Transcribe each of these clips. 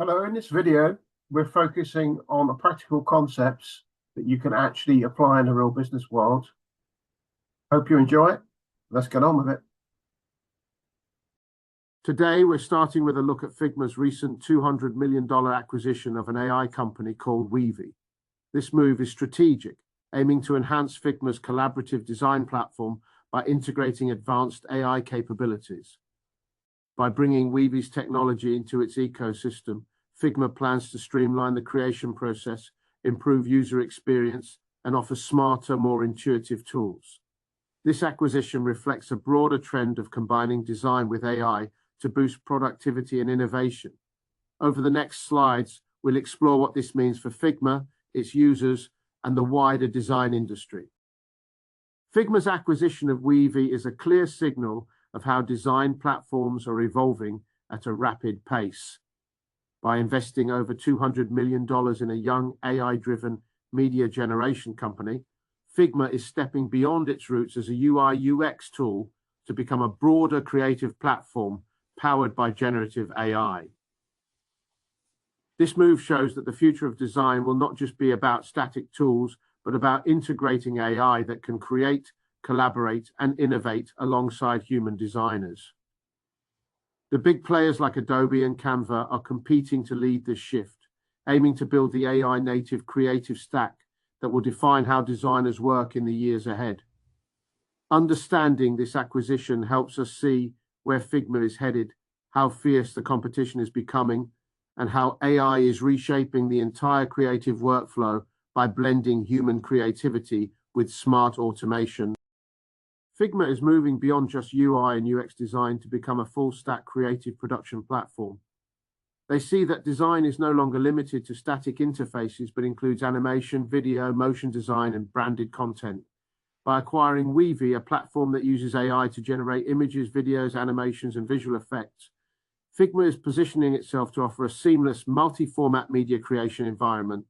Hello, in this video, we're focusing on the practical concepts that you can actually apply in the real business world. Hope you enjoy it. Let's get on with it. Today, we're starting with a look at Figma's recent $200 million acquisition of an AI company called Weavy. This move is strategic, aiming to enhance Figma's collaborative design platform by integrating advanced AI capabilities. By bringing Weavy's technology into its ecosystem, Figma plans to streamline the creation process, improve user experience, and offer smarter, more intuitive tools. This acquisition reflects a broader trend of combining design with AI to boost productivity and innovation. Over the next slides, we'll explore what this means for Figma, its users, and the wider design industry. Figma's acquisition of Weavy is a clear signal of how design platforms are evolving at a rapid pace. By investing over $200 million in a young AI-driven media generation company, Figma is stepping beyond its roots as a UI/UX tool to become a broader creative platform powered by generative AI. This move shows that the future of design will not just be about static tools, but about integrating AI that can create, collaborate, and innovate alongside human designers. The big players like Adobe and Canva are competing to lead this shift, aiming to build the AI-native creative stack that will define how designers work in the years ahead. Understanding this acquisition helps us see where Figma is headed, how fierce the competition is becoming, and how AI is reshaping the entire creative workflow by blending human creativity with smart automation. Figma is moving beyond just UI and UX design to become a full-stack creative production platform. They see that design is no longer limited to static interfaces, but includes animation, video, motion design, and branded content. By acquiring Weavy, a platform that uses AI to generate images, videos, animations, and visual effects, Figma is positioning itself to offer a seamless, multi-format media creation environment.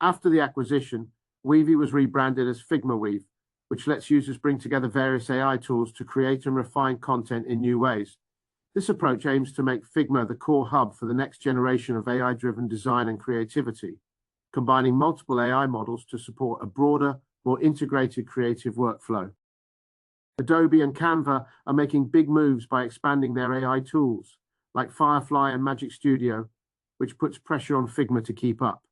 After the acquisition, Weavy was rebranded as Figma Weave, which lets users bring together various AI tools to create and refine content in new ways. This approach aims to make Figma the core hub for the next generation of AI-driven design and creativity, combining multiple AI models to support a broader, more integrated creative workflow. Adobe and Canva are making big moves by expanding their AI tools, like Firefly and Magic Studio, which puts pressure on Figma to keep up.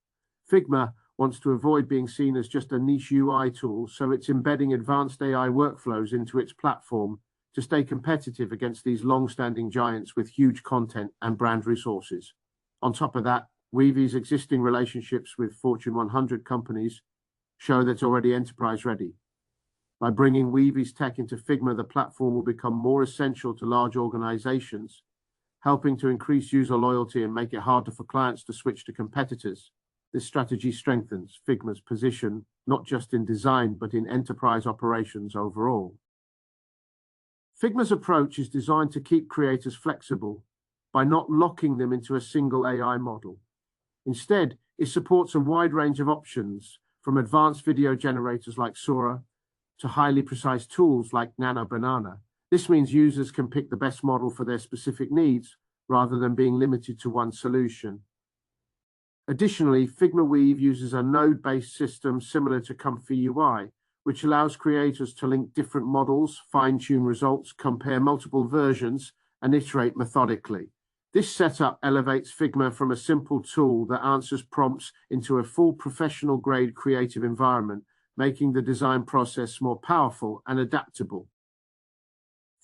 Figma wants to avoid being seen as just a niche UI tool, so it's embedding advanced AI workflows into its platform to stay competitive against these long-standing giants with huge content and brand resources. On top of that, Weavy's existing relationships with Fortune 100 companies show that it's already enterprise-ready. By bringing Weavy's tech into Figma, the platform will become more essential to large organizations, helping to increase user loyalty and make it harder for clients to switch to competitors. This strategy strengthens Figma's position, not just in design, but in enterprise operations overall. Figma's approach is designed to keep creators flexible by not locking them into a single AI model. Instead, it supports a wide range of options, from advanced video generators like Sora to highly precise tools like Nano Banana. This means users can pick the best model for their specific needs rather than being limited to one solution. Additionally, Figma Weave uses a node-based system similar to Comfy UI, which allows creators to link different models, fine-tune results, compare multiple versions, and iterate methodically. This setup elevates Figma from a simple tool that answers prompts into a full professional-grade creative environment, making the design process more powerful and adaptable.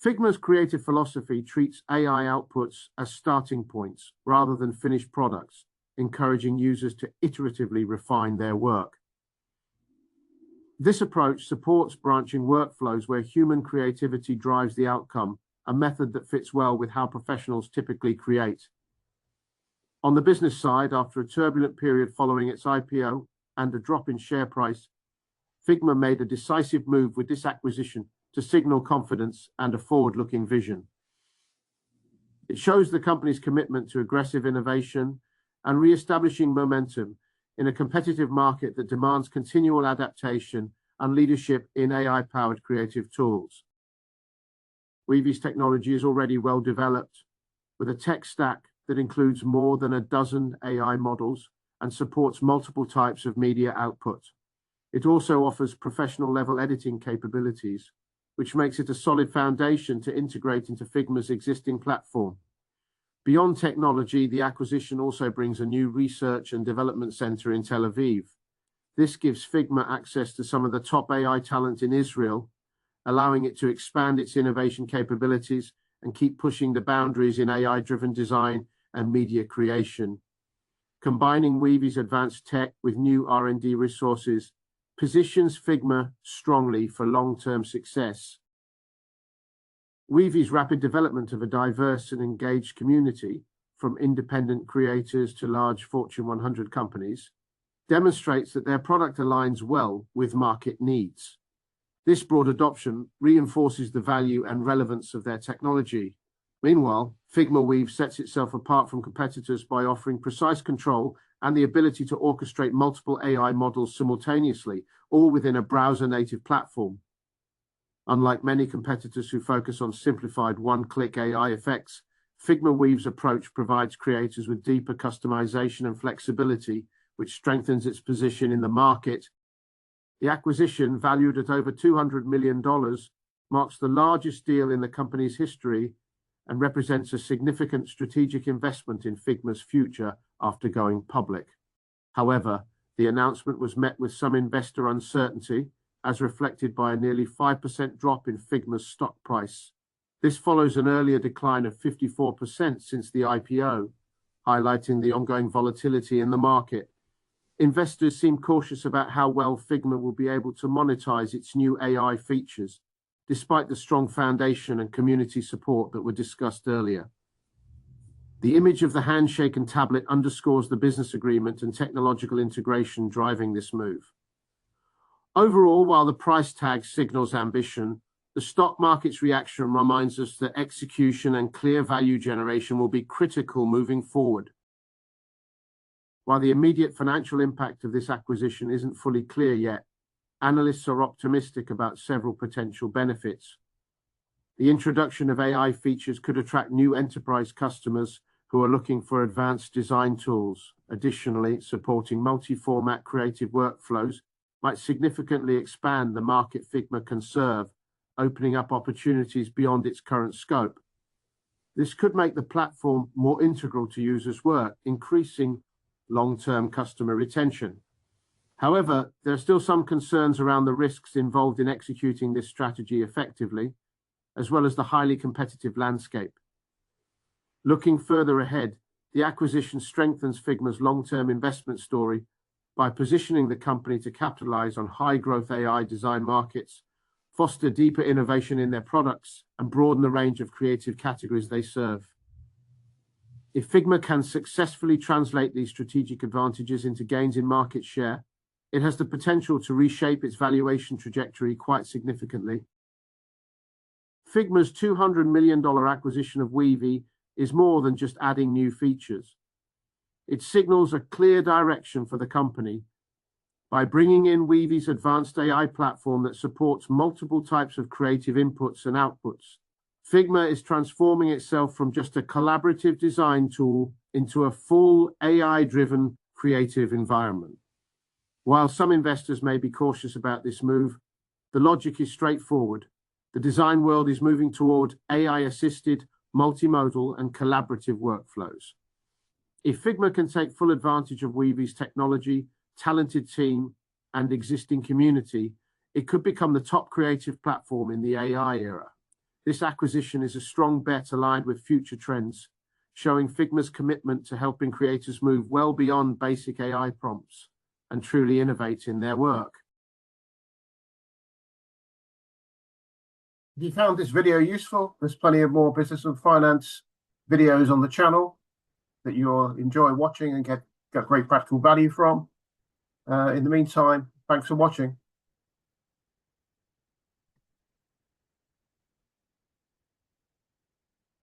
Figma's creative philosophy treats AI outputs as starting points rather than finished products, encouraging users to iteratively refine their work. This approach supports branching workflows where human creativity drives the outcome, a method that fits well with how professionals typically create. On the business side, after a turbulent period following its IPO and a drop in share price, Figma made a decisive move with this acquisition to signal confidence and a forward-looking vision. It shows the company's commitment to aggressive innovation and re-establishing momentum in a competitive market that demands continual adaptation and leadership in AI-powered creative tools. Weavy's technology is already well developed, with a tech stack that includes more than a dozen AI models and supports multiple types of media output. It also offers professional-level editing capabilities, which makes it a solid foundation to integrate into Figma's existing platform. Beyond technology, the acquisition also brings a new research and development center in Tel Aviv. This gives Figma access to some of the top AI talent in Israel, allowing it to expand its innovation capabilities and keep pushing the boundaries in AI-driven design and media creation. Combining Weavy's advanced tech with new R&D resources positions Figma strongly for long-term success. Weavy's rapid development of a diverse and engaged community, from independent creators to large Fortune 100 companies, demonstrates that their product aligns well with market needs. This broad adoption reinforces the value and relevance of their technology. Meanwhile, Figma Weave sets itself apart from competitors by offering precise control and the ability to orchestrate multiple AI models simultaneously, all within a browser-native platform. Unlike many competitors who focus on simplified one-click AI effects, Figma Weave's approach provides creators with deeper customization and flexibility, which strengthens its position in the market. The acquisition, valued at over $200 million, marks the largest deal in the company's history and represents a significant strategic investment in Figma's future after going public. However, the announcement was met with some investor uncertainty, as reflected by a nearly 5% drop in Figma's stock price. This follows an earlier decline of 54% since the IPO, highlighting the ongoing volatility in the market. Investors seem cautious about how well Figma will be able to monetize its new AI features, despite the strong foundation and community support that were discussed earlier. The image of the handshaken tablet underscores the business agreement and technological integration driving this move. Overall, while the price tag signals ambition, the stock market's reaction reminds us that execution and clear value generation will be critical moving forward. While the immediate financial impact of this acquisition isn't fully clear yet, analysts are optimistic about several potential benefits. The introduction of AI features could attract new enterprise customers who are looking for advanced design tools. Additionally, supporting multi-format creative workflows might significantly expand the market Figma can serve, opening up opportunities beyond its current scope. This could make the platform more integral to users' work, increasing long-term customer retention. However, there are still some concerns around the risks involved in executing this strategy effectively, as well as the highly competitive landscape. Looking further ahead, the acquisition strengthens Figma's long-term investment story by positioning the company to capitalize on high-growth AI design markets, foster deeper innovation in their products, and broaden the range of creative categories they serve. If Figma can successfully translate these strategic advantages into gains in market share, it has the potential to reshape its valuation trajectory quite significantly. Figma's $200 million acquisition of Weavy is more than just adding new features. It signals a clear direction for the company. By bringing in Weavy's advanced AI platform that supports multiple types of creative inputs and outputs, Figma is transforming itself from just a collaborative design tool into a full AI-driven creative environment. While some investors may be cautious about this move, the logic is straightforward. The design world is moving toward AI-assisted, multimodal, and collaborative workflows. If Figma can take full advantage of Weavy's technology, talented team, and existing community, it could become the top creative platform in the AI era. This acquisition is a strong bet aligned with future trends, showing Figma's commitment to helping creators move well beyond basic AI prompts and truly innovate in their work. If you found this video useful, there's plenty of more business and finance videos on the channel that you'll enjoy watching and get great practical value from. In the meantime, thanks for watching.